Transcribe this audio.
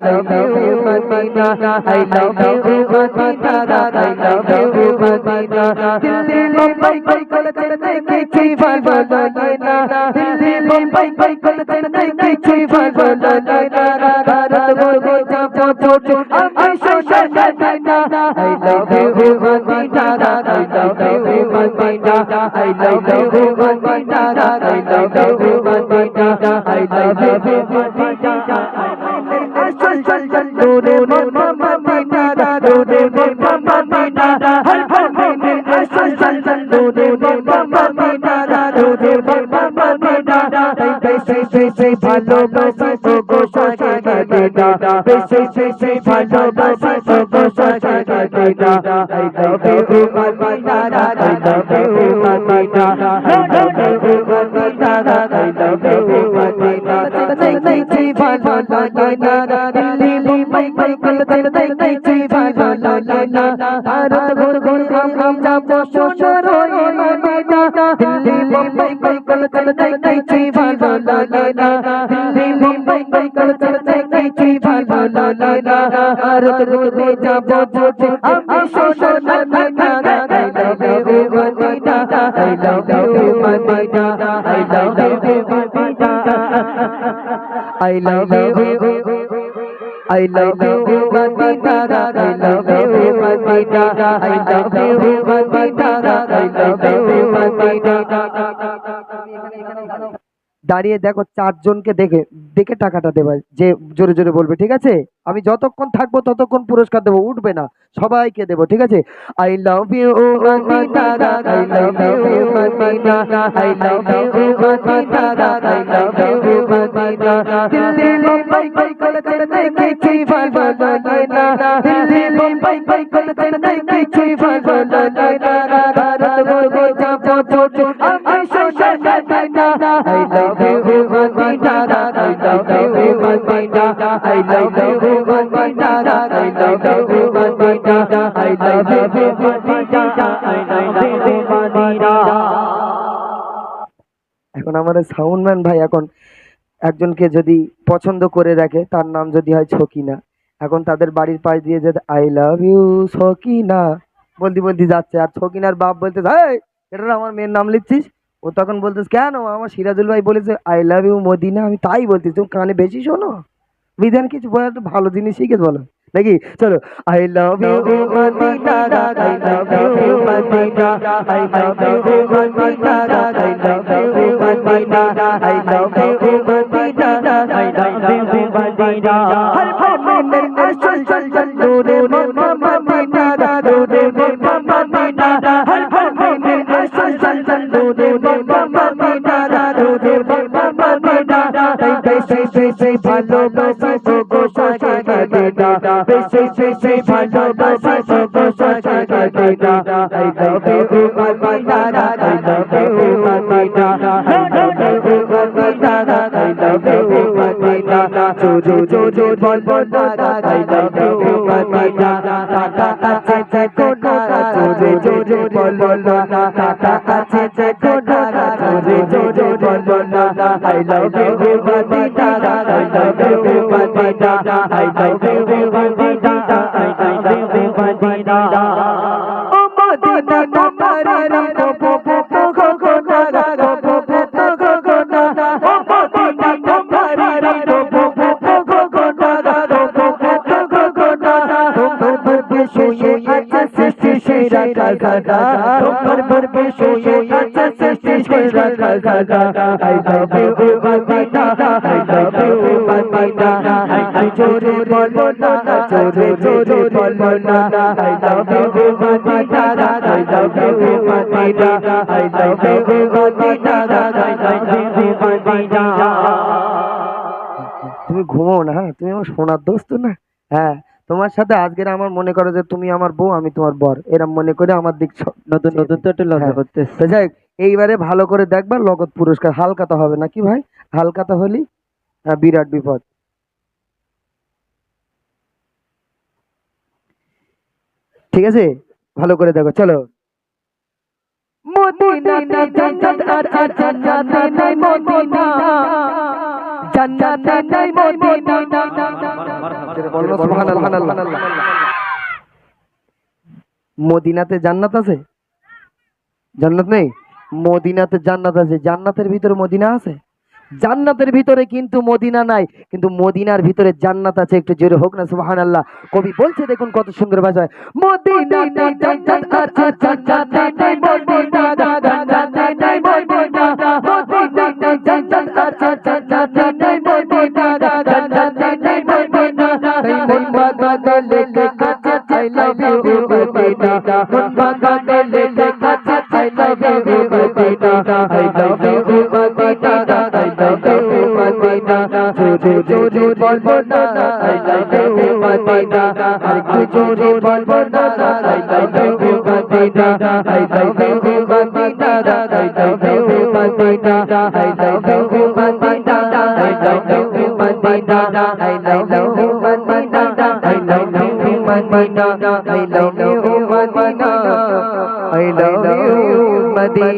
love you Madina, I love you Madina, I love you Madina. Delhi Mumbai Kolkata किसी वाला लेना, दिल्ली मुंबई कोलकाता किसी वाला लेना, भारत को जापो छोड़ो हमें शोषण देना. I love you Madina, I love you Madina, I love you Madina, I love you Madina, I love you Madina. चल चल चल डोरे मम्मा मदीना, डोरे मम्मा मदीना, हर हर महीने चल चल चल डोरे मम्मा मदीना, डोरे मम्मा मदीना. बेसे ভালোবাসি গো সাজা দেনা, বেশি ভালোবাসি গো সাজা দেনা. I love you Madina, I love you Madina, I love you Madina, I love you Madina. দেখি ভালো লাগে না, দিল্লি মুম্বাই কলকাতা দেখি ভালো লাগে না, ভারত ঘুর ঘুর हम যাবো সোনার ওই মদিনা. দিল্লি মুম্বাই কলকাতা দেখি ভালো লাগে না, দিল্লি মুম্বাই কলকাতা দেখি ভালো লাগে না, ভারত ঘুরে যাবো আমি সোনার Medina. I love you Madina, I love you Madina, I love you Madina, I love you Madina, I love you Madina, I love you Madina, I love you Madina. দাঁড়িয়ে দেখো চারজনকে দেখে দেখে টাকাটা দেবে, যে জোরে জোরে বলবে, ঠিক আছে? আমি যতক্ষণ থাকবো ততক্ষণ পুরস্কার দেবো, উঠবে না, সবাইকে দেবো, ঠিক আছে? I love you Medina, I love you Medina, I love you Medina, I love you Medina. Delhi Mumbai Kolkata দেখি ভালো লাগে না, দিল্লি মুম্বাই কলকাতা দেখি ভালো লাগে না, ভারত ঘুরে যাবো আমি সোনার Medina. I love you Madina, I love you Madina, I love you Madina, I love you Madina, I love you Madina, I love you Madina. এখন আমাদের সাউন্ডম্যান ভাই এখন একজনকে যদি পছন্দ করে রাখে, তার নাম যদি হয় ছকিনা, এখন তাদের বাড়ির পাশ দিয়ে যেতে আই লাভ ইউ ছকিনা বলতে বলতে যাচ্ছে, আর ছকিনার বাপ বলতে এই এটা আমার মেয়ের নাম লিখছিস? ও তখন বলতেছ কেন, আমার সিরাজুল ভাই বলেছে আই লাভ ইউ মদিনা, আমি তাই বলছি, তুমি কানে বেশি শোনো, বিধান কিছু বলে একটু ভালো জিনিস শিখে বলো নাকি? চলো I love you Medina, I love you Medina, I love you Medina, I love you Medina, I love you Medina, I love you Medina. হর হর মদিনা চল চল চল ডোরে মম্মা মদিনা, ডোরে মম্মা মদিনা, হর হর মদিনা চল চল চল ডোরে মম্মা মদিনা, ডোরে মম্মা মদিনা. বেশি ভালোবাসি গো সাজা দেনা, বেশি ভালোবাসি গো সাজা দেনা. I love you Madina, I love you Madina, I love you Madina, I love you Madina. জোরে জোরে বলবো না, I love you Madina. টাকা আছে যে কোনা, জোরে জোরে বলবো না, টাকা আছে যে কোনা, জোরে জোরে বলবো না. I love you Madina, I love you Madina, I love you Madina, I love you Madina. O Madina তোমারে রাখো পো গো গো না, রাখো পো গো না. O Madina তোমারে রাখো পো গো গো না, রাখো পো গো না. তোমার বরবে শুয়ে আছে সৃষ্টি সেরা গাগা, তোমার বরবে শুয়ে আছে সৃষ্টি সেরা Gaga. I love you Madina, I love you Madina, I জোরে বলবো না, জোরে জোরে বলবো না. I love you Madina, I love you Madina, I love you Madina, I love you Madina. তুমি ঘুমাও না, হ্যাঁ? তুমি আমার সোনার দোস্ত না? হ্যাঁ, তোমার সাথে আজকের আমার মনে করো যে তুমি আমার বউ, আমি তোমার বর, এরম মনে করে আমার দিক নতুন নতুন তো একটু লজ্জা করতে। যাই এইবারে ভালো করে দেখবা, নগদ পুরস্কার, হালকাতা হবে না কি ভাই? হালকাতা হলি বিরাট বিপদ। ঠিক আছে, ভালো করে দেখো, চলো। মদিনা জান্নাত আর জান্নাত নাই মদিনা, জান্নাতে নাই মদিনা। বলো সুবহানাল্লাহ। মদিনাতে জান্নাত আছে? জান্নাত নেই? মদিনাতে জান্নাত আছে। জান্নাতের ভিতরে মদিনা আছে? জান্নাতের ভিতরে কিন্তু মদিনা নাই, কিন্তু মদিনার ভিতরে জান্নাত আছে। একটু জোরে হোক না সুবহানাল্লাহ। কবি বলছে দেখুন কত সুন্দর ভাষায়, মদিনাতে জান্নাত আছে, জান্নাতে নাই মদিনা, জান্নাতে নাই মদিনা, মদিনাতে জান্নাত আছে, জান্নাতে নাই মদিনা, জান্নাতে নাই মদিনা। এই মন বাগানে লেখা আছে I love you মদিনা, মন বাগানে লেখা আছে I love you Medina, I love you Medina, I love you Medina. জোরে জোরে বলবো না I love you মদিনা, আরেকটু জোরে বলবো না I love you Medina, I love you Medina, I love you Medina, I love you Medina, I love you Medina, I love you Medina, I love you Medina, I love you Medina, I love you Medina.